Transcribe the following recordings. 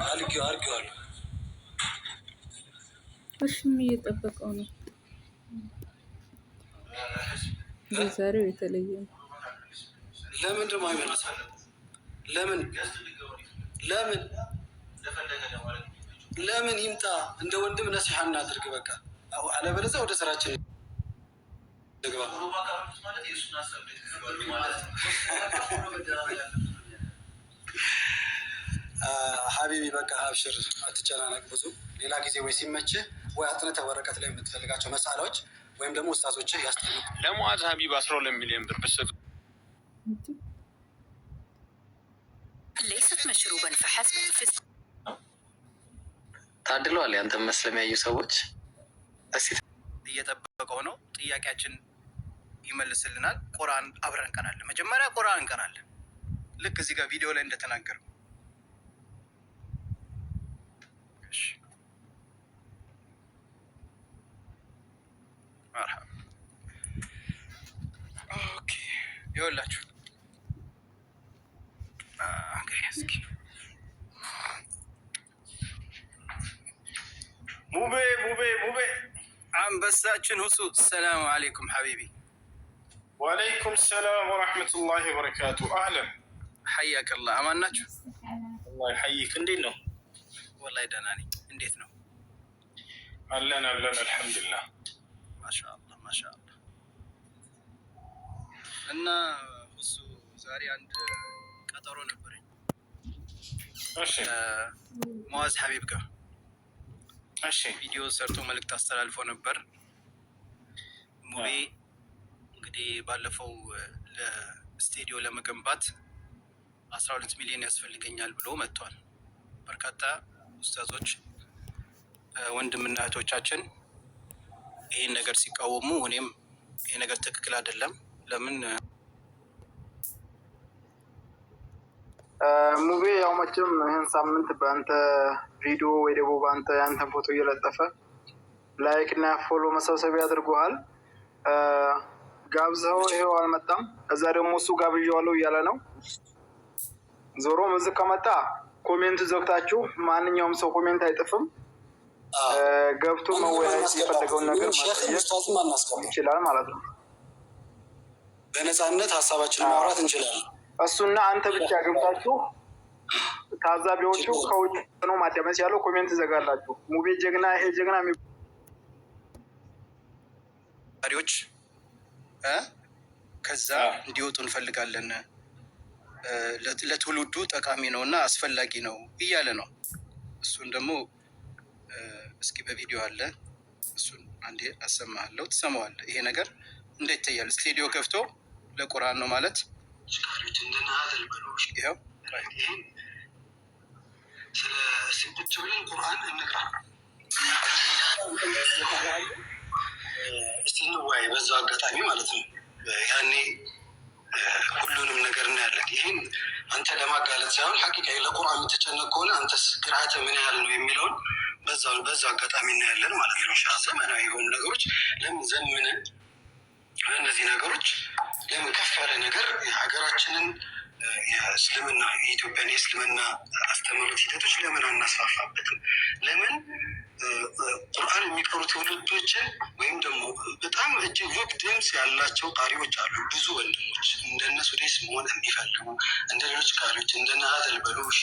አድርጌዋለሁ። እሺም እየጠበቀው ነው። በዛሬው የተለየ ነው። ለምን ደግሞ አይመለስም? ለምን ይምጣ? እንደ ወንድም ነሲሐ እናድርግ በቃ። አለበለዚያ ወደ ስራችን ግባ። ሀቢቢ በቃ አብሽር፣ አትጨናነቅ ብዙ። ሌላ ጊዜ ወይ ሲመችህ ወይ አጥንተህ ወረቀት ላይ የምትፈልጋቸው መሳሪያዎች ወይም ደግሞ ኡስታዞች ያስጠኑ። ለሙዓዝ ሀቢብ 12 ሚሊዮን ብር ብስጥ ليست مشروبا فحسب ታድለዋል። ያንተን መስለም ያዩ ሰዎች እየጠበቀው ነው። ጥያቄያችን ይመልስልናል። ቁርአን አብረን እንቀራለን። መጀመሪያ ቁርአን እንቀራለን፣ ልክ እዚህ ጋር ቪዲዮ ላይ እንደተናገረው። ኦኬ ይኸውላችሁ ሙቤ አንበሳችን ሁሱ። ሰላሙ አለይኩም ሐቢቢ። ወአለይኩም ሰላም ወረሕመቱላሂ ወበረካቱ። አህለን ሐያከላህ። አማን ናችሁ? አላህ ይሐይክ። እንዴት ነው? ወላሂ ደህና ነኝ። እንዴት ነው? አለን አልሐምዱሊላህ። ማሻአላህ ማሻአላህ። እና ሁሱ ዛሬ አንድ ቀጠሮ ነበረኝ ሙዓዝ ሀቢብ ጋር። ቪዲዮ ሰርቶ መልእክት አስተላልፎ ነበር። ሙቤ እንግዲህ ባለፈው ለስቴዲዮ ለመገንባት 12 ሚሊዮን ያስፈልገኛል ብሎ መጥቷል። በርካታ ኡስታዞች ወንድምና እህቶቻችን ይህን ነገር ሲቃወሙ፣ እኔም ይህ ነገር ትክክል አይደለም፣ ለምን ሙቤ ያው መቼም ይህን ሳምንት በአንተ ቪዲዮ ወይ ደግሞ በአንተ የአንተን ፎቶ እየለጠፈ ላይክ እና ፎሎ መሰብሰቢያ አድርጎሃል። ጋብዘው ይሄው አልመጣም። እዛ ደግሞ እሱ ጋብዣዋለሁ እያለ ነው። ዞሮ እዚህ ከመጣ ኮሜንት ዘግታችሁ ማንኛውም ሰው ኮሜንት አይጥፍም፣ ገብቶ መወያየት የፈለገውን ነገር ይችላል ማለት ነው። በነፃነት ሀሳባችንን ማውራት እንችላለን። እሱና አንተ ብቻ ገብታችሁ ታዛቢዎቹ ከውጭ ነው ማዳመስ ያለው ኮሜንት ዘጋላችሁ። ሙቤ ጀግና፣ ይሄ ጀግና ሪዎች ከዛ እንዲወጡ እንፈልጋለን። ለትውልዱ ጠቃሚ ነው እና አስፈላጊ ነው እያለ ነው። እሱን ደግሞ እስኪ በቪዲዮ አለ፣ እሱን አንዴ አሰማለሁ፣ ትሰማዋለህ። ይሄ ነገር እንዴት ይታያል? ስቱዲዮ ከፍቶ ለቁርአን ነው ማለት ይኸው ቁጭ ብለን ቁርአን እንቅራ እስቲ እንወያይ፣ በዛው አጋጣሚ ማለት ነው። ያኔ ሁሉንም ነገር እናያለን። ይህን አንተ ለማጋለጥ ሳይሆን ሐቂቃ ለቁርአን የምትጨነቅ ከሆነ አንተስ ቅርአተ ምን ያህል ነው የሚለውን በዛው አጋጣሚ እናያለን ማለት ነው። ዘመናዊ የሆኑ ነገሮች ለምን ዘመንን፣ እነዚህ ነገሮች ለምን ከፍ ያለ ነገር የሀገራችንን የእስልምና የኢትዮጵያን የእስልምና አስተምህሮት ሂደቶች ለምን አናስፋፋበትም? ለምን ቁርአን የሚቀሩ ትውልዶችን ወይም ደግሞ በጣም እጅግ ውብ ድምፅ ያላቸው ቃሪዎች አሉ። ብዙ ወንድሞች እንደነ ሱዴስ መሆን የሚፈልጉ እንደ ሌሎች ቃሪዎች እንደነ ሀዘል በሉሺ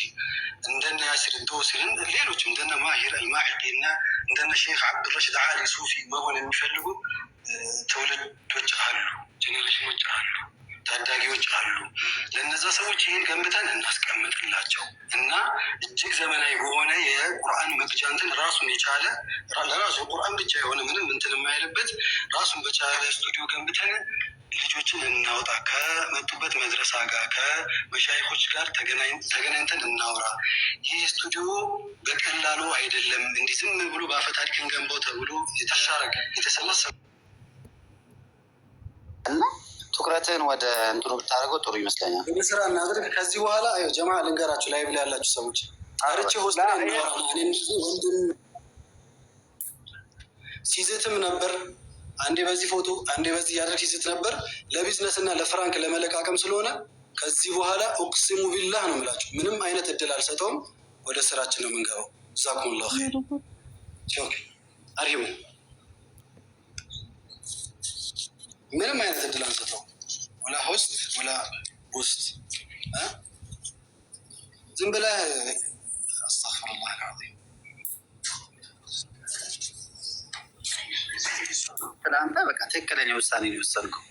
እንደነ ያሲርን ተወሲልን ሌሎችም እንደነ ማሂር አልማሂዲ እና እንደነ ሼክ አብዱረሽድ አሊ ሱፊ መሆን የሚፈልጉ ትውልዶች አሉ፣ ጄኔሬሽኖች አሉ፣ ታዳጊዎች አሉ። ለነዛ ሰዎች ይህን ገንብተን እናስቀምጥላቸው እና እጅግ ዘመናዊ በሆነ የቁርአን መቅጃ እንትን ራሱን የቻለ ለራሱ ቁርአን ብቻ የሆነ ምንም እንትን የማይልበት ራሱን በቻለ ስቱዲዮ ገንብተን ልጆችን እናውጣ። ከመጡበት መድረሳ ጋር ከመሻይኮች ጋር ተገናኝተን እናውራ። ይህ ስቱዲዮ በቀላሉ አይደለም፣ እንዲህ ዝም ብሎ በአፈታሪክ እንገንባው ተብሎ የተሰበሰበ እና ትኩረትን ወደ እንትኑ ብታደርገው ጥሩ ይመስለኛል። ወደ ስራ እናድርግ። ከዚህ በኋላ ጀማ ልንገራችሁ፣ ላይ ብላ ያላችሁ ሰዎች አርቼ ሆስት ወንድም ሲዝትም ነበር። አንዴ በዚህ ፎቶ አንዴ በዚህ ያደርግ ሲዝት ነበር። ለቢዝነስ እና ለፍራንክ ለመለቃቀም ስለሆነ ከዚህ በኋላ ኡቅሲሙ ቢላህ ነው የምላችሁ፣ ምንም አይነት እድል አልሰጠውም። ወደ ስራችን ነው የምንገባው። ጀዛኩሙላሁ ኸይር። አሪሙ ምንም አይነት እድል አንሰጠው፣ ወላ ሆስት ወላ ውስጥ ዝም ብለህ አስተግፊሩላህ አልዓዚም። አንተ በቃ ትክክለኛ ውሳኔ ነው የወሰንከው።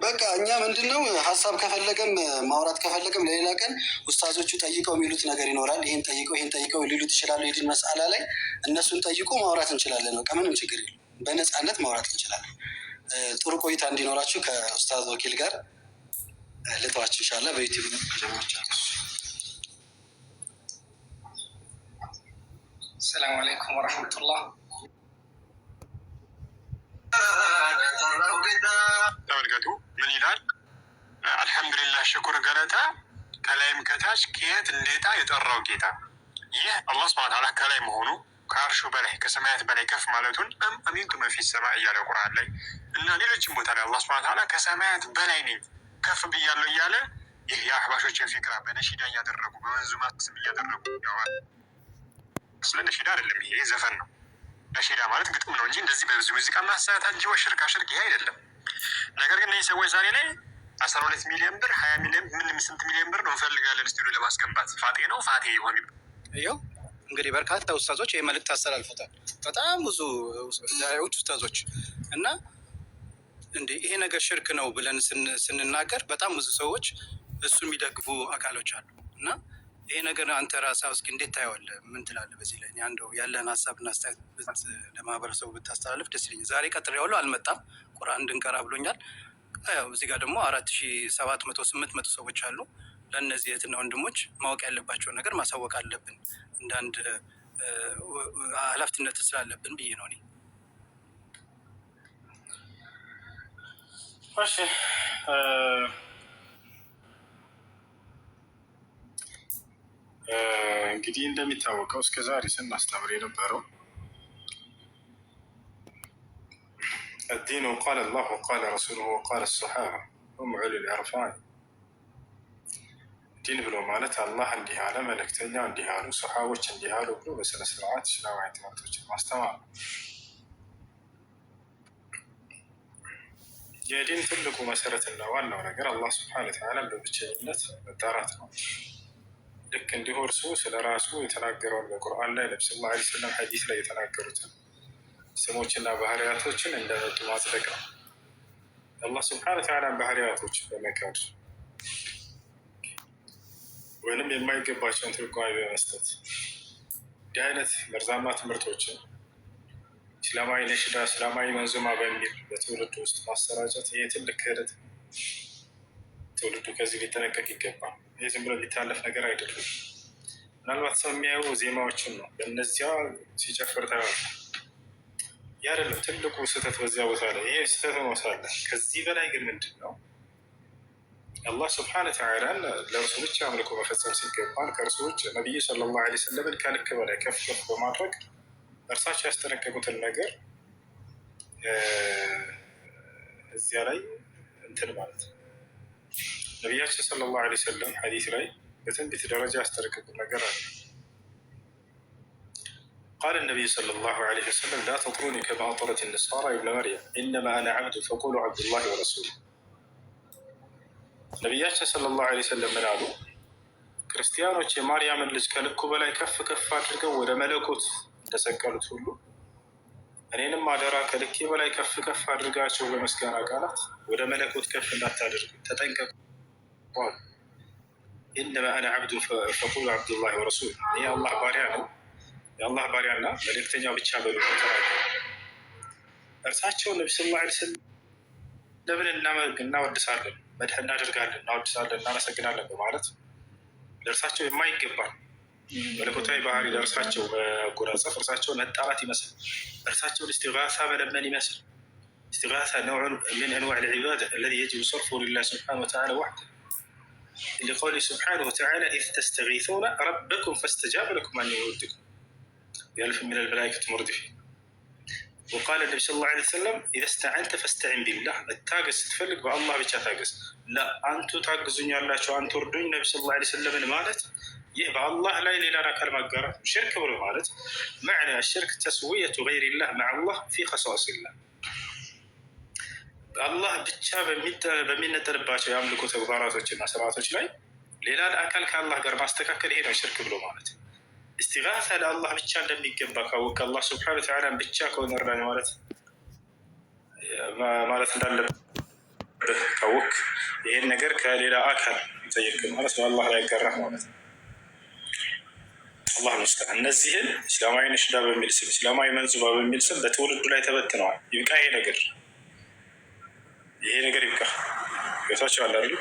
በቃ እኛ ምንድነው ሀሳብ ከፈለገም ማውራት ከፈለገም ለሌላ ቀን ኡስታዞቹ ጠይቀው የሚሉት ነገር ይኖራል። ይሄን ጠይቀው ሊሉት ይችላሉ። የዲን መስአላ ላይ እነሱን ጠይቆ ማውራት እንችላለን። በቃ ምንም ችግር የለም። በነፃነት ማውራት እንችላለን። ጥሩ ቆይታ እንዲኖራችሁ ከኡስታዝ ወኪል ጋር ልተዋችሁ ኢንሻአላህ። በዩቲዩብ ጀማዎች ሰላም አለይኩም ወረሕመቱላህ። ተመልከቱ ምን ይላል? አልሐምዱሊላህ ሽኩር ገለታ ከላይም ከታች ከየት እንዴታ የጠራው ጌታ። ይህ አላህ ሱብሓነሁ ወተዓላ ከላይ መሆኑ ከአርሹ በላይ ከሰማያት በላይ ከፍ ማለቱን አሚንቱ መን ፊ ሰማዕ እያለ ቁርአን ላይ እና ሌሎችም ቦታ ላይ አላህ ሱብሓነሁ ወተዓላ ከሰማያት በላይ ነኝ ከፍ ብያለሁ እያለ ይህ የአህባሾችን ፊክራ በነሺዳ እያደረጉ በመንዙማ ስም እያደረጉ ያዋል። ስለ ነሺዳ አይደለም፣ ይሄ ዘፈን ነው። ነሺዳ ማለት ግጥም ነው እንጂ እንደዚህ በዚህ ሙዚቃ ማሳያት አጅቦ ሽርካ ሽርክ ይሄ አይደለም። ነገር ግን እነዚህ ሰዎች ዛሬ ላይ 12 ሚሊዮን ብር 20 ሚሊዮን ምን ስንት ሚሊዮን ብር ነው እንፈልጋለን ስቱዲዮ ለማስገንባት ፋጤ ነው ፋቴ ይሆን ይኸው እንግዲህ በርካታ ኡስታዞች ይህ መልእክት አስተላልፎታል። በጣም ብዙ ዳዒዎች ኡስታዞች እና እንዴ ይሄ ነገር ሽርክ ነው ብለን ስንናገር በጣም ብዙ ሰዎች እሱ የሚደግፉ አካሎች አሉ። እና ይሄ ነገር አንተ ራስህ እስኪ እንዴት ታየዋለህ? ምን ትላለህ? በዚህ ላይ አንደው ያለን ሀሳብና አስተያየት ለማህበረሰቡ ብታስተላልፍ ደስ ይለኛል። ዛሬ ቀጥሬዋለሁ፣ አልመጣም። ቁርአን እንድንቀራ ብሎኛል። ያው እዚህ ጋር ደግሞ 4700-800 ሰዎች አሉ። ለእነዚህ እህትና ወንድሞች ማወቅ ያለባቸውን ነገር ማሳወቅ አለብን፣ እንደ አንድ ኃላፊነት ስላለብን ብዬ ነው እኔ። እሺ እንግዲህ እንደሚታወቀው እስከ ዛሬ ስናስተምር የነበረው الدين قال الله وقال رسوله وقال الصحابة هم علو العرفان ዲን ብሎ ማለት አላህ እንዲህ አለ፣ መልእክተኛ እንዲህ አሉ፣ ሰሓቦች እንዲህ አሉ ብሎ በስነ ስርዓት እስላማዊ ትምህርቶችን ማስተማር። የዲን ትልቁ መሰረትና ዋናው ነገር አላህ ስብሐነ ወተዓላ በብቸኝነት መጣራት ነው። ልክ እንዲሁ እርሱ ስለ ራሱ የተናገረውን በቁርአን ላይ ነቢ ሰለላሁ ዐለይሂ ወሰለም ሐዲስ ላይ የተናገሩትን ስሞችና ባህሪያቶችን እንደመጡ ማጽደቅ ነው። አላህ ስብሐነ ወተዓላ ባህሪያቶች በመካድ ወይንም የማይገባቸውን ትርጓሜ በመስጠት እንዲህ አይነት መርዛማ ትምህርቶችን እስላማዊ ነሽዳ፣ እስላማዊ መንዙማ በሚል በትውልድ ውስጥ ማሰራጨት ይህ ትልቅ ክህደት ነው። ትውልዱ ከዚህ ሊጠነቀቅ ይገባል። ይህ ዝም ብሎ የሚታለፍ ነገር አይደለም። ምናልባት ሰው የሚያየው ዜማዎችን ነው፣ በእነዚያ ሲጨፍር ታያለህ። ያ አይደለም ትልቁ ስህተት በዚያ ቦታ ላይ። ይሄ ስህተት ሆኖ ሳለ ከዚህ በላይ ግን ምንድን ነው? አላህ ስብሐነ ወተዓላን ለእርሱ ብቻ አምልኮ መፈጸም ሲገባን ከእርሱ ውጭ ነቢዩ ሰለላሁ ዐለይሂ ወሰለምን ከልክ በላይ ከፍ ከፍ በማድረግ እርሳቸው ያስጠነቀቁትን ነገር እዚያ ላይ እንትን ማለት ነው። ነቢያችን ሰለላሁ ዐለይሂ ወሰለም ሐዲስ ላይ በትንቢት ደረጃ ያስጠነቀቁት ነገር አለ። ቃለ ነቢዩ ሰለላሁ ዐለይሂ ወሰለም ላ ተጥሩኒ ከማ አጠረት ነሳራ ኢብነ መርየም ኢነማ አነ ዐብዱ ፈቁሉ ዐብዱላሂ ወረሱሉሁ። ነቢያችን ሰለላሁ ዐለይሂ ወሰለም ምን አሉ? ክርስቲያኖች የማርያምን ልጅ ከልኩ በላይ ከፍ ከፍ አድርገው ወደ መለኮት እንደሰቀሉት ሁሉ እኔንም አደራ ከልኬ በላይ ከፍ ከፍ አድርጋቸው በምስጋና ቃላት ወደ መለኮት ከፍ እንዳታደርጉ ተጠንቀቁ። ኢነማ አነ ዐብዱ ፈቁሉ ዐብዱላሂ ወረሱሉሁ። ይህ አላህ ባሪያ ነው፣ የአላህ ባሪያና መልእክተኛው ብቻ በሉ ተናገሩ። እርሳቸው ነቢ ሰለላሁ ዐለይሂ ወሰለም ለምን እናወድሳለን፣ መድህ እናደርጋለን፣ እናወድሳለን፣ እናመሰግናለን በማለት ለእርሳቸው የማይገባል መለኮታዊ ባህሪ ለእርሳቸው መጎናጸፍ፣ እርሳቸውን መጣራት ይመስል፣ እርሳቸውን እስቲጋሳ መለመን ይመስል። እስቲጋሳ ነውዑን ምን አንዋዕ ልዕባዳ አለዚ የጅቡ ሰርፉ ሊላህ ስብሓነሁ ወተዓላ ወሕደሁ ሊቀውሊ ስብሓነሁ ወተዓላ ኢዝ ተስተጊሱነ ረበኩም ፈስተጃበ ለኩም አኒ ሙምድኩም ቢአልፊን ሚነል መላኢከቲ ሙርዲፊን። وقال النبي صلى الله عليه وسلم إذا استعنت فاستعن بالله التاقس تفلق بالله بيتشا تاقس لا أنتو تاقزوني الله شو أنتو ردوني النبي صلى الله عليه وسلم المالت يبقى الله لا إله إلا كلمة قرأت شرك بلو مالت معنى الشرك تسوية غير الله مع الله في خصائص الله الله بيتشا بمين تلباتو يملكو تغباراتوچنا سراتوچ لاي ሌላ አካል ከአላህ ጋር ማስተካከል ይሄ ነው ሽርክ ብሎ ማለት ኢስቲጋሳ ለአላህ ብቻ እንደሚገባ ካወቅ አላህ ሱብሓነሁ ወተዓላ ብቻ ከሆነ ረዳኝ ማለት እንዳለበት ካወቅ ይሄን ነገር ከሌላ አካል ይጠይቅ ማለት ነው አላህ ላይ ያቀረበ ማለት ነው አላህ ሙስተዓን እነዚህን እስላማዊ ነሽዳ በሚል ስም እስላማዊ መንዙማ በሚል ስም በትውልዱ ላይ ተበትነዋል ይብቃ ይሄ ነገር ይብቃ ጌታቸው አለ አይደል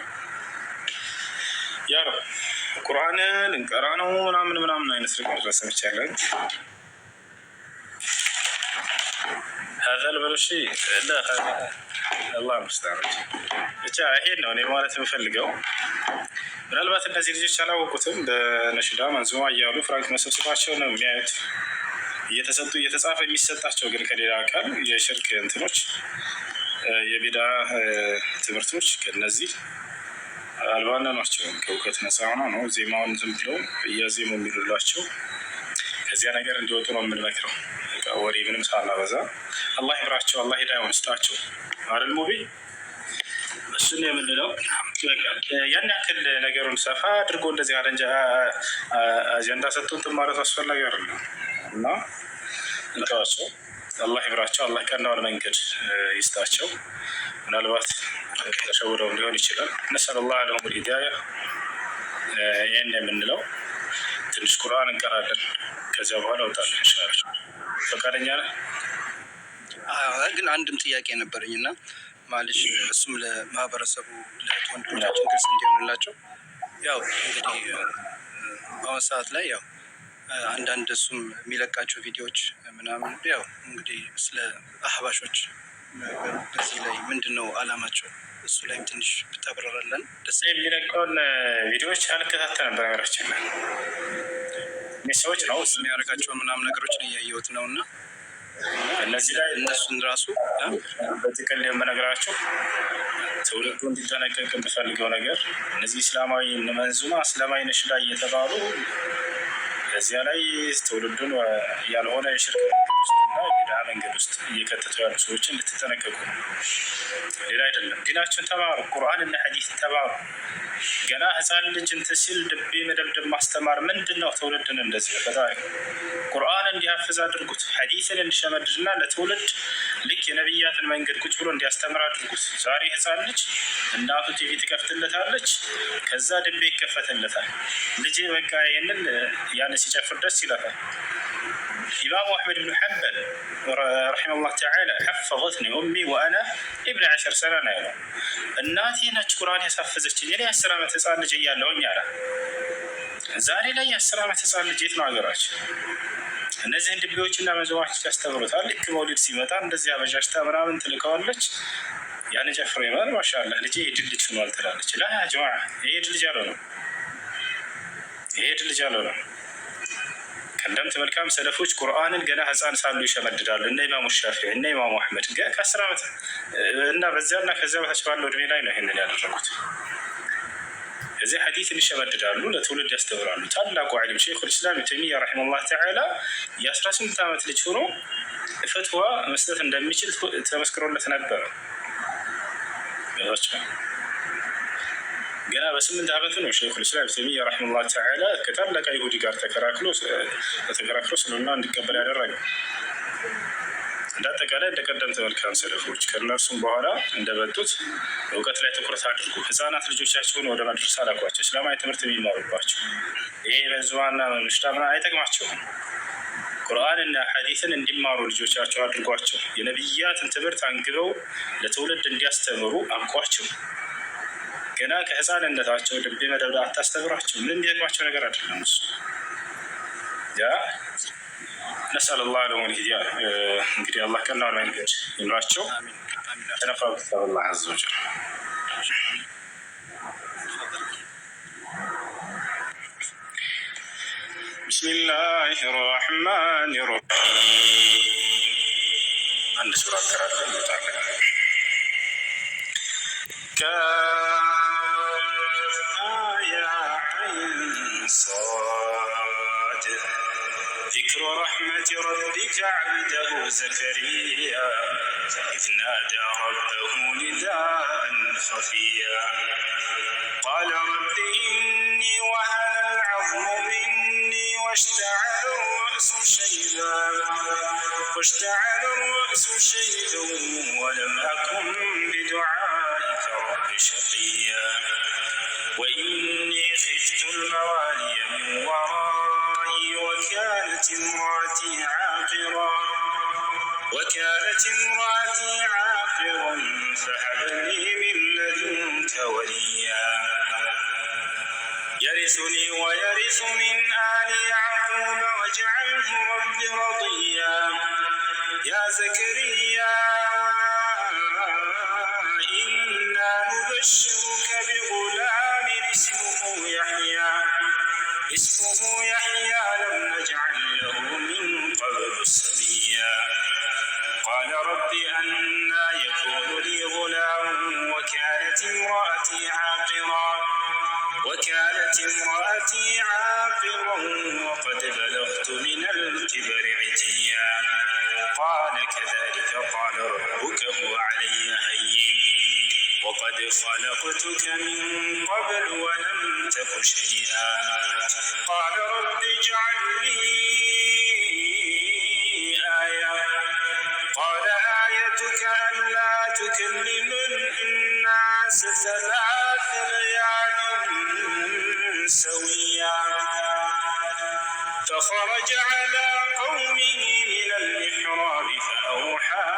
ያ ነው ቁርአን ልንቀራ ነው ምናምን አይነት ነገር ድረስ ይቻላል هذا البلشي لا الله المستعان ብቻ ይሄን ነው እኔ ማለት የምፈልገው ምናልባት እነዚህ ልጆች አላወቁትም በነሽዳ መንዙማ እያሉ ፍራንክ መሰብሰባቸው ነው የሚያዩት እየተሰጡ እየተጻፈ የሚሰጣቸው ግን ከሌላ አካል የሽርክ እንትኖች የቢዳ ትምህርቶች ከነዚህ አልባና ናቸው ከእውቀት ነፃ ሆነው ነው ዜማውን ዝም ብለው እያዜሙ የሚሉላቸው ከዚያ ነገር እንዲወጡ ነው የምንመክረው ወሬ ምንም ሳናበዛ አላህ ይብራቸው አላህ ሂዳያውን ይስጣቸው አይደል ሙቢ እሱን የምንለው ያን ያክል ነገሩን ሰፋ አድርጎ እንደዚህ አጀንዳ ሰጥቶን ማለት አስፈላጊ አይደለም እና እንተዋቸው አላህ ይብራቸው አላህ ቀናውን መንገድ ይስጣቸው ምናልባት ተሸውረው ሊሆን ይችላል ነሰለላሁ ለሁም الهداية ይህን የምንለው ትንሽ ቁርአን እንቀራለን ከዚያ በኋላ ወጣለን ኢንሻአላህ ፈቃደኛ ነህ ግን አንድም ጥያቄ ነበረኝና ማለሽ እሱም ለማህበረሰቡ ለወንድሞቻችን ግልጽ እንዲሆንላቸው ያው እንግዲህ በአሁኑ ሰዓት ላይ ያው አንዳንድ እሱም የሚለቃቸው ቪዲዮዎች ምናምን ያው እንግዲህ ስለ አህባሾች በዚህ ላይ ምንድነው አላማቸው እሱ ላይም ትንሽ ብታብራራለን ደስ የሚለቀውን ቪዲዮዎች አልከታተል ነበር ነገራችን ላይ ሰዎች ነው የሚያደርጋቸው ምናምን ነገሮችን እያየሁት ነው እና እነዚህ ላይ እነሱን ራሱ በጥቅል የምነግራቸው ትውልዱ እንዲጠነቀቅ የምፈልገው ነገር እነዚህ እስላማዊ መንዙማ እስላማዊ ነሽዳ እየተባሉ እዚያ ላይ ትውልዱን ያልሆነ የሽርክ መንገድ ውስጥና የቢድዓ መንገድ ውስጥ እየከተቱ ያሉ ሰዎችን እንድትጠነቀቁ ነው ሌላ አይደለም ዲናችሁን ተማሩ ቁርአንና ሐዲስ ተማሩ ገና ህፃን ልጅ እንትን ሲል ድቤ መደብደብ ማስተማር ምንድን ነው ትውልድን እንደዚህ በጣም ቁርአን እንዲያፍዝ አድርጉት ሐዲስን እንዲሸመድድና ለትውልድ ልክ የነቢያትን መንገድ ቁጭ ብሎ እንዲያስተምር አድርጉት ዛሬ ህፃን ልጅ እናቱ ቲቪ ትከፍትለታለች ከዛ ድቤ ይከፈትለታል ልጅ በቃ ይህንን ያን ሲጨፍር ደስ ይላታል ኢማሙ አሕመድ ብን ሐንበል رحمه الله تعالى حفظتني أمي وأنا ابن 10 سنة ነው እናቴ ነች ቁርአን ያሳፈዘችኝ እኔ 10 ዓመት ህፃን ልጅ እያለሁኝ አለ ዛሬ ላይ 10 ዓመት ህፃን ልጅ የት ነው ሀገራችን እነዚህን ድቤዎችና መዘዋች ያስተምሩታል ልክ መውሊድ ሲመጣ እንደዚህ አበጃጅታ ምናምን ትልከዋለች ያን ጨፍሮ ይማል ማሻአላህ ልጅ የድል ልጅ ሆኗል ትላለች ላ ያ ጀማዓ የድል ልጅ አለው ነው የድል ልጅ አለው ነው ቀደምት መልካም ሰለፎች ቁርአንን ገና ህፃን ሳሉ ይሸመድዳሉ እነ ኢማሙ ሻፊዒ እነ ኢማሙ አሕመድ ከ10 ዓመት እና በዚያና ከዚያ በታች ባለው እድሜ ላይ ነው ይሄንን ያደረጉት እዚህ ሐዲስን ይሸመድዳሉ ለትውልድ ያስተምራሉ ታላቁ ዓሊም ሸይኹል ኢስላም ኢብኑ ተይሚያ ረሂመሁላህ ተዓላ የ18 ዓመት ልጅ ሆኖ ፈትዋ መስጠት እንደሚችል ተመስክሮለት ነበር ገና በ8 ዓመቱ ነው ሸይኹል ኢስላም ኢብኑ ተይሚያ ረሂመሁላህ ተዓላ ከታላቁ ይሁዲ ጋር ተከራክሮ ስለና እንዲቀበል ያደረገ እንዳጠቃላይ እንደቀደምት መልካም ሰለፎች ከእነርሱም በኋላ እንደበጡት እውቀት ላይ ትኩረት አድርጉ ህፃናት ልጆቻቸውን ወደ መድረሳ ላኳቸው እስላማዊ ትምህርት የሚማሩባቸው ይሄ መንዙማና ነሽዳ አይጠቅማቸውም ቁርአንና ሐዲስን እንዲማሩ ልጆቻቸው አድርጓቸው የነብያትን ትምህርት አንግበው ለትውልድ እንዲያስተምሩ አቋቸው ገና ከህፃንነታቸው ድቤ መደብደብ አታስተምሯቸው ምንም የሚጠቅማቸው ነገር አይደለም እሱ ያ نسأل الله لهم الهداية እንግዲህ አላህ ቀናውን መንገድ ይምራቸው ተነፋው كتاب الله عز وجل بسم الله الرحمن الرحيم አንድ ሱራ አቀራለ እንወጣለን። كافها عين صاد ذكر رحمة ربك عبده زكريا إذ نادى ربه نداء خفيا قال رب إني وهن العظم مني واشتعل الرأس شيبا ولم أكن بدعائك رب شقيا وإني خفت الموالي من ورائي وكانت امرأتي عاقرا فهب لي من لدنك وليا يرثني ويرث من آل يعقوب واجعله رب رضيا يا زكريا إنا نبشرك بغلام اسمه يحيى لم نجعل له من قبل سميا قال رب أنى يكون لي غلام وكانت امرأتي عاقرا وقد بلغت من الكبر عتيا قال كذلك قال ربك هو علي هين وقد خلقتك من قبل ولم تك شيئا قال رب اجعل لي آية قال آيتك ألا تكلم الناس 3 ليال سويا فخرج على قومه من المحراب فأوحى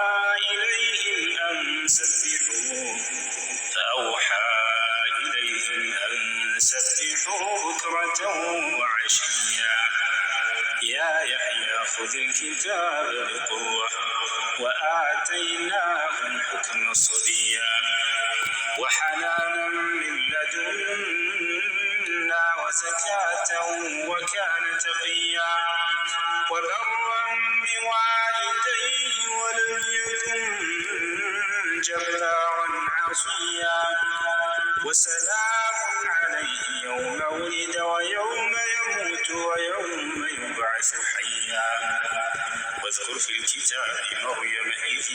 إليهم أن سبحوا بكرة وعشيا يا يحيى خذ الكتاب بقوة وآتيناه الحكم صبيا وحنانا من لدنا وزكاة وكان تقيا وبرا بوالديه ولم يكن جبارا عصيا وسلام عليه يوم ولد ويوم يموت ويوم يبعث حيا واذكر في الكتاب مريم إذ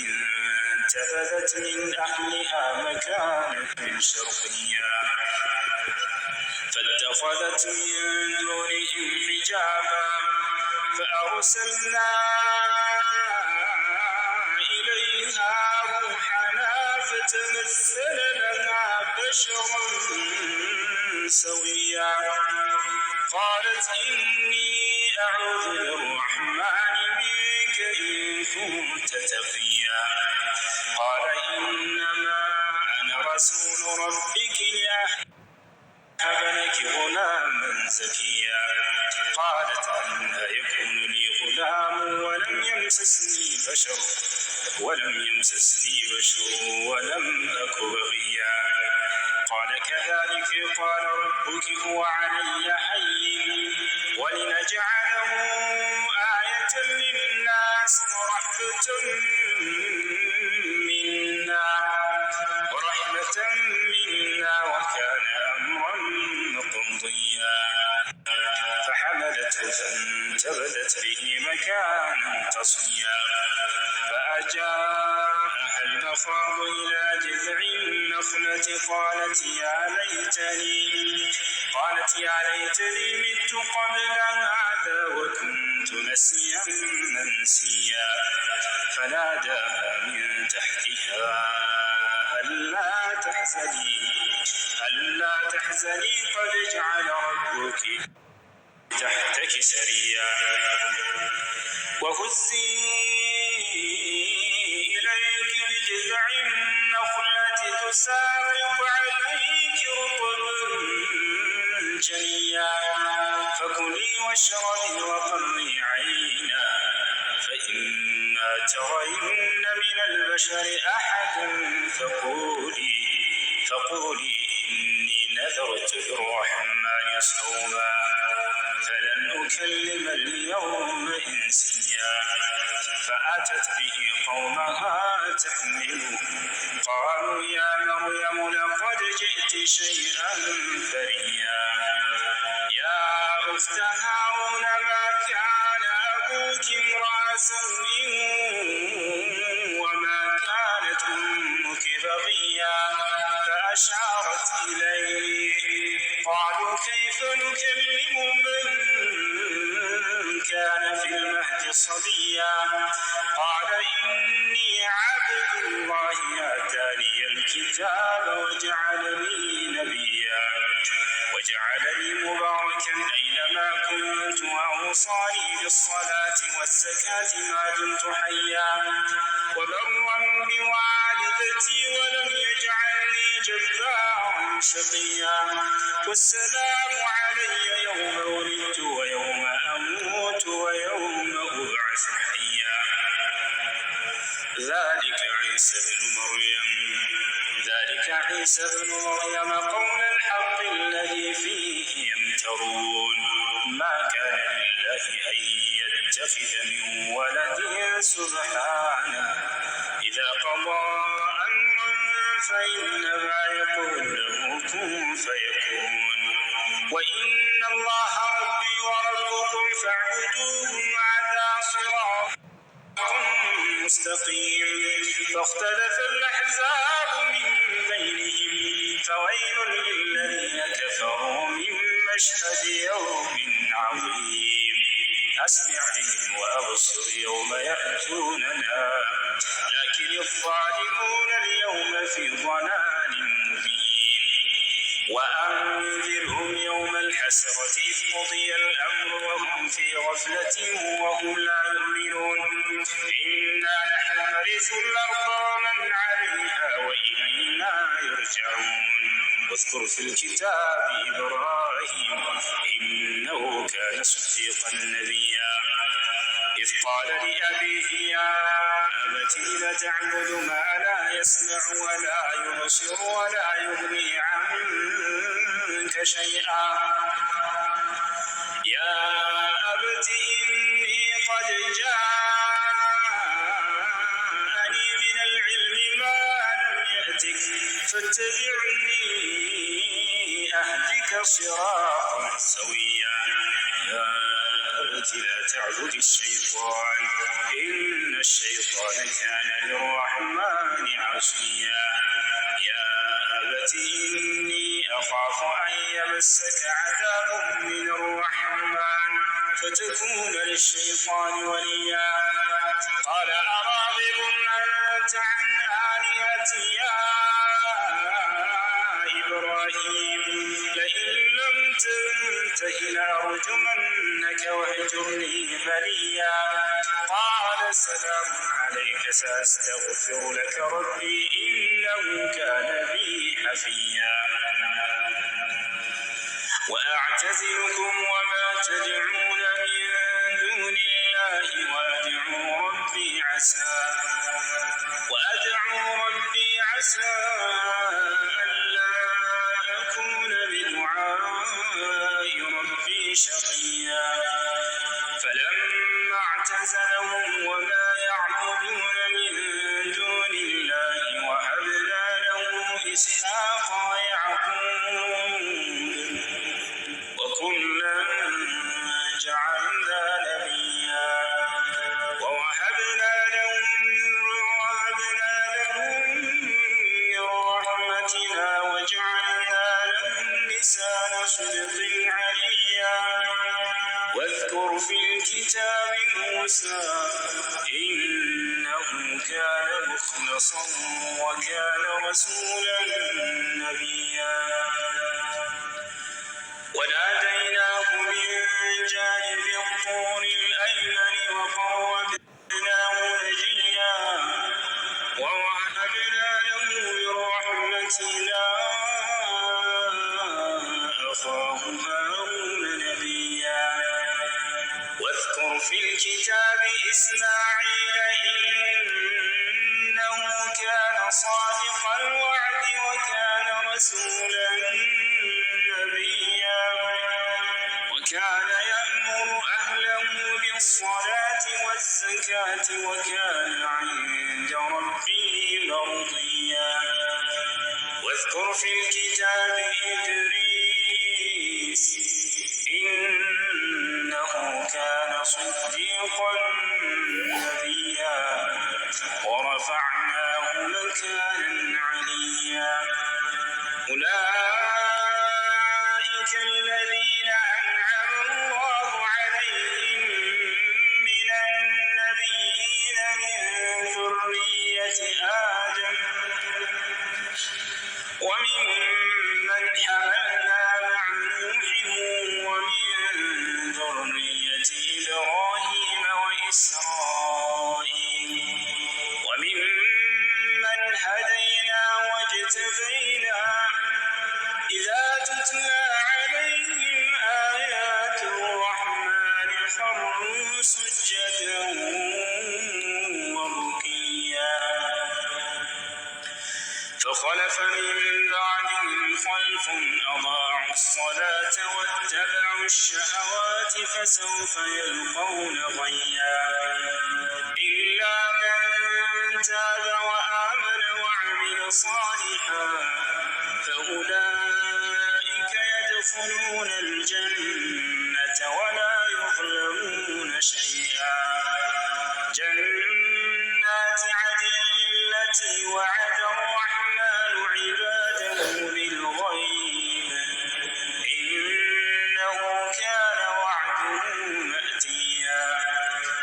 انتبذت من أهلها مكانا شرقيا فاتخذت من دونهم حجابا فأرسلنا إليها روحنا فتمثل لنا بشرا سويا قالت إني أعوذ بالرحمن منك إن كنت تقيا قال إنما أنا رسول ربك لأهب لك غلاما زكيا قالت أنى يكون لي غلام ولم يمسسني بشر ولم أك بغيا قال كذلك قال ربك هو علي هين ولنجعله آية للناس ورحمة منا وكان أمرا مقضيا فحملته فانتبذت به مكانا قصيا فأجاءها المخاض إلى جذع النخلة قالت يا ليتني مت قبل هذا وكنت نسيا منسيا فناداها من تحتها ألا تحزني قد جعل ربك تحتك سريا وهزي إليك بجذع النخلة تساقط عليك رطبا جنيا فكلي واشربي وقري عينا فإما ترين من البشر أحدا فقولي إني نذرت للرحمن صوما فلن أكلم اليوم إنسيا فأتت به قومها تحمله قالوا يا مريم لقد جئت شيئا فريا يا أخت هارون ما كان أبوك امرأ سوء وما كانت أمك بغيا فأشارت إليه قالوا كيف نكلم من كان في المهد صبيا قال إني عبد الله آتاني الكتاب وجعلني نبيا وجعلني مباركا أينما كنت وأوصاني بالصلاة والزكاة ما دمت حيا وبرا بوالدتي ولم يجعلني جبارا شقيا والسلام علي يوم ولدت ويوم أموت ويوم أبعث حيا ذلك عيسى بن مريم قول الحق الذي فيه يمترون ما كان لله أن يتخذ من ولد سبحانه إذا قضى أمرا فإنما يقول له كن فيكون وإن الله ربي وربكم فاعبدوه هذا صراط مستقيم فاختلف الأحزاب من بينهم فويل للذين كفروا من مشهد يوم عظيم أسمع بهم وأبصر يوم يأتوننا لكن الظالمون اليوم في ضلال مبين وأنذرهم يوم الحسرة إذ قضي الأمر وهم في غفلة وهم لا يؤمنون إنا نحن نرث الأرض ومن عليها وإلينا يرجعون واذكر في الكتاب إبراهيم إنه كان صديقا نبيا إذ قال لأبيه يا أبت لم تعبد ما لا يسمع ولا يبصر ولا يغني عنك شيئا يا أبت إني قد جاءني من العلم ما لم يأتك فاتبعني أهدك صراطا سويا يا أبت لا تعبد الشيطان إن الشيطان كان للرحمن عصيا يا أبت إني أخاف أن يمسك عذاب من الرحمن فتكون للشيطان وليا قال أراغب أنت عن آلهتي يا إبراهيم لئن لم تنته لأرجمنك واهجرني مليا قال سلام عليك سأستغفر لك ربي إنه كان بي حفيا وأعتزلكم وما تدعون من دون الله وأدعو ربي عسى ألا أكون بدعاء ربي شقيا فلما اعتزلهم وما يعبدون من دون الله وهبنا له إسحاق ويعقوب وكلا جعلنا نبيا ووهبنا لهم من رحمتنا وجعلنا لهم لسان صدق عليا واذكر في الكتاب موسى إنه كان مخلصا وكان رسولا نبيا وناديناه من جانب الطور الأيمن وقربناه نجيا ووهبنا له برحمتنا أخاه هارون نبيا واذكر في الكتاب إسماعيل إنه كان صادق الوعد وكان رسولا نبيا وكان يأمر أهله بالصلاة والزكاة الزكاة وكان عند ربه مرضيا واذكر في الكتاب إدريس إنه كان صديقا نبيا ورفعناه مكانا عليا أولئك الذين أنعم الله عليهم من النبيين من ذرية آدم وممن حملنا مع نوح ومن ذرية إبراهيم وإسرائيل وممن هدينا واجتبينا إذا تتلى عليهم آيات الرحمن خروا سجدا وبكيا فخلف من بعدهم خلف أضاعوا الصلاة واتبعوا الشهوات فسوف يلقون غيا إلا من تاب وآمن وعمل صالحا فأولئك يدخلون الجنة ولا يظلمون شيئا جنات عدن التي وعد الرحمن عباده بالغيب إنه كان وعده مأتيا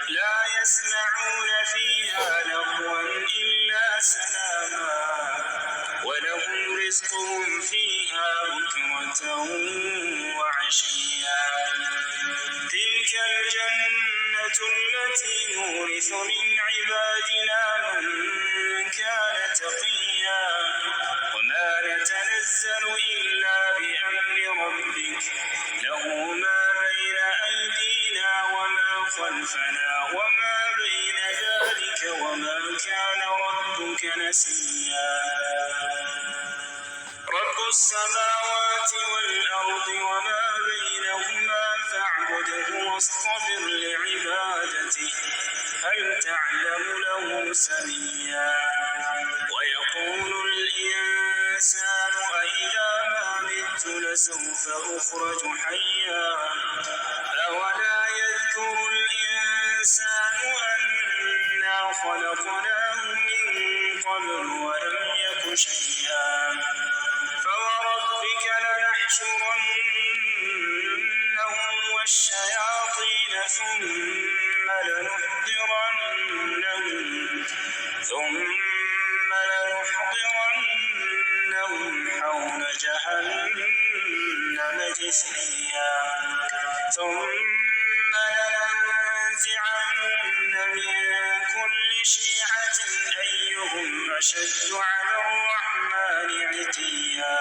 لا يسمعون فيها لغوا إلا سلاما ولهم رزقهم فيها بكرة وعشيا تلك الجنة التي نورث من عبادنا من كان تقيا وما نتنزل إلا بأمر ربك له ما بين أيدينا وما خلفنا وما بين ذلك وما كان ربك نسيا رب السماوات والأرض وما بينهما فاعبده واصطبر لعبادته هل تعلم له سميا ويقول الإنسان أإذا ما مت لسوف أخرج حيا أولا يذكر الإنسان أنا خلقناه من قبل ولم يك شيئا فوربك لنحشرنهم والشياطين ثم لنحضرنهم حول جهنم جثيا ثم لننزعن من كل شيعة أيهم أشد على الرحمن عتيا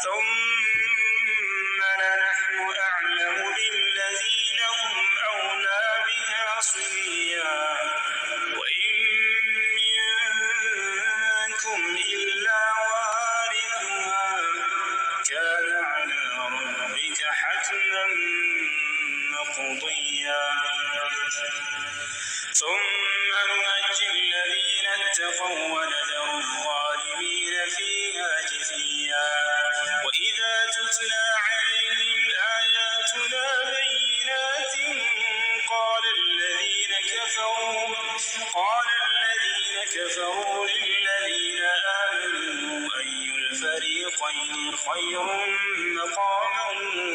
ثم لنحن أعلم بالذين هم أولى بها صليا وإن منكم إلا واردها كان على ربك حتما مقضيا ثم ننجي الذين اتقوا ونذر الظالمين فيها جثيا وإذا تتلى عليهم آياتنا بينات قال الذين كفروا للذين آمنوا أي الفريقين خير مقاما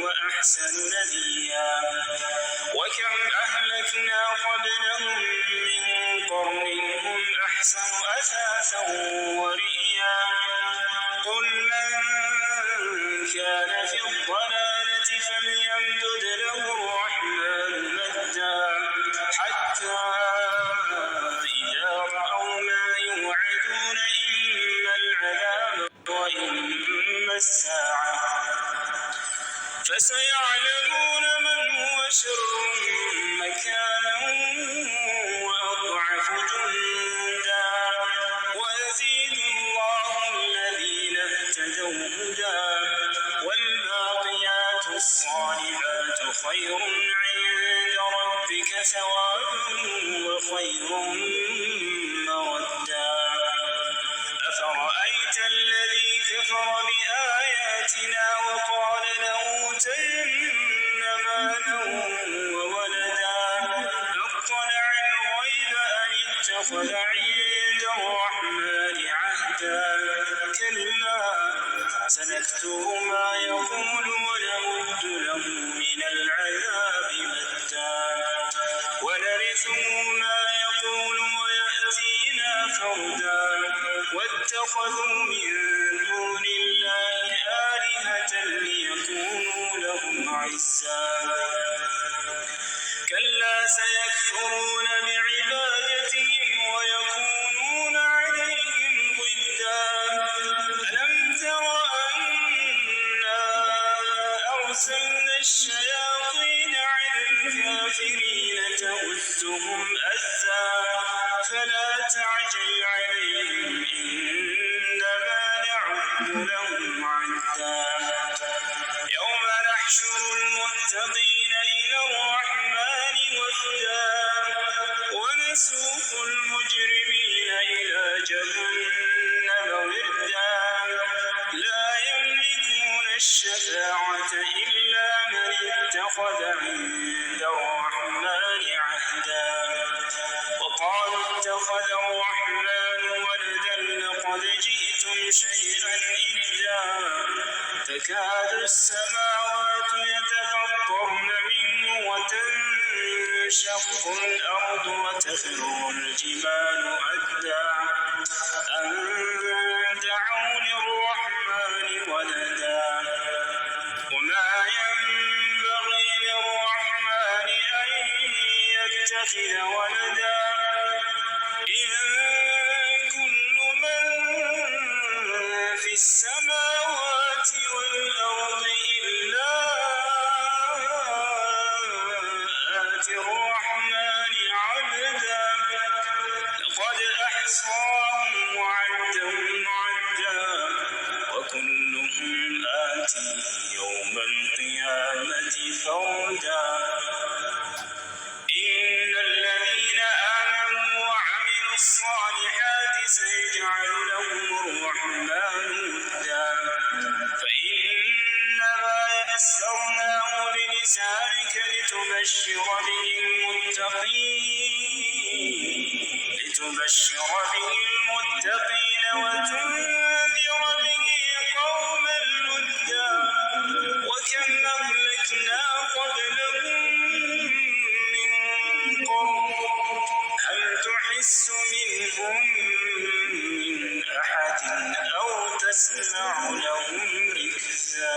وأحسن نديا وكم أهلكنا قبلهم من قرن هم أحسن أثاثا ورئيا قل من كان في الضلالة فليمدد له الرحمن مدا حتى إذا رأوا ما يوعدون إما العذاب وإما الساعة فسيعلمون من هو شر مكانا وأضعف جندا ويزيد الله الذين اهتدوا هدى والباقيات الصالحات خير عند ربك ثوابا خير مردا أفرأيت الذي كفر بآياتنا وقال لأوتين مالا وولدا أطلع الغيب أم اتخذ عند الرحمن عهدا كلا سنكتب ما يقول ونمد له من العذاب مدا ونرثه ما يقول ويأتينا فردا واتخذوا من دون الله آلهة ليكونوا لهم عزا كلا سيكفرون بعبادتهم ويكونون عليهم ضدا ألم تر أنا أرسلنا الشياطين على الكافرين تؤزهم أزا فلا تعجل عليهم إنما نعد لهم عدا يوم نحشر المتقين إلى الرحمن وفدا ونسوق المجرمين إلى جهنم وردا لا يملكون الشفاعة إلا من اتخذ عند الرحمن عهدا وقالوا اتخذ الرحمن ولدا لقد جئتم شيئا إدا تكاد السماوات يتفطرن منه وتنشق الأرض وتخر الجبال هدا أن دعوا للرحمن ولدا وما ينبغي للرحمن أن يتخذ ولدا إن كل من في السماوات والأرض إلا آتي الرحمن عبدا لقد أحصاهم وعدهم عدا وكلهم آتيه يوم القيامة فردا إن الذين آمنوا وعملوا الصالحات سيجعل لهم الرحمن ودا فإنما يسرناه بلسانك لتبشر به المتقين وتنذر به قوما لدا وكم أهلكنا قبلهم من قرن هل تحس منهم من أحد أو تسمع لهم ركزا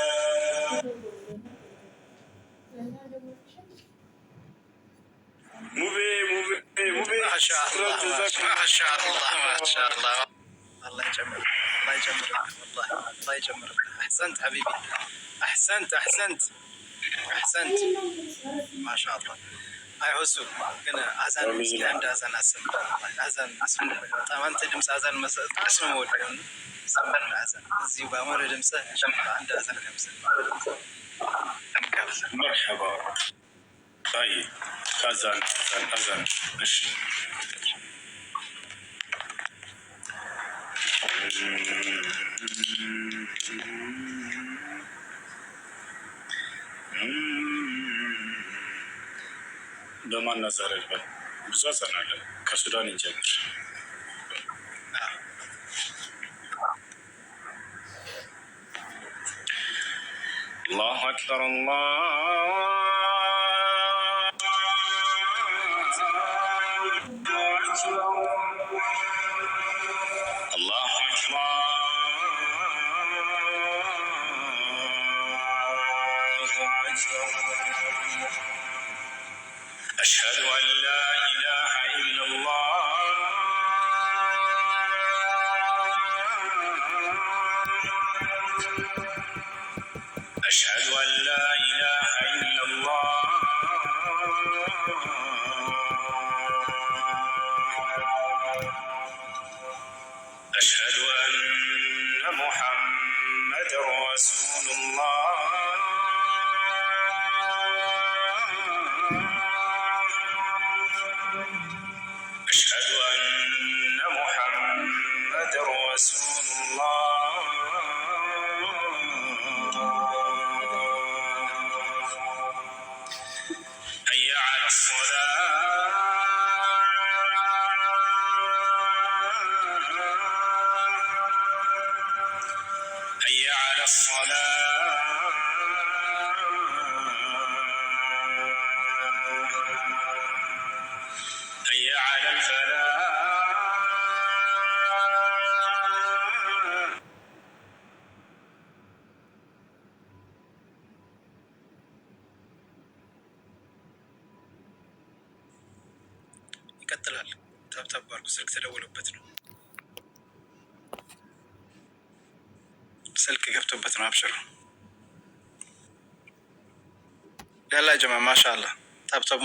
ما شاء الله ما شاء الله ما شاء الله الله يجمرك الله يجمرك والله الله يجمرك أحسنت حبيبي أحسنت ما شاء الله هاي حسو كنا أذان مسكين عند أذان أسم أذان اسم طبعا أنت دمس أذان اسم مول سمعنا أذان زي بأمر دمسه عند أذان خمسة مرحبا طيب أذان إيش በማን ነዘር ይባል ብዙ አዘናለ ከሱዳን እንጀምር الله أكبر الله أشهد أن لا إله إلا الله أشهد أن لا إله إلا الله أشهد أن محمد رسول الله حي على الصلاة حي على الفلاح ይቀጥላል። ታብታብ አድርጉ። ስልክ ተደውሎበት ነው። ስልክ ገብቶበት ነው። አብሽሩ ያላ ጀማ ማሻአላህ ታብታብ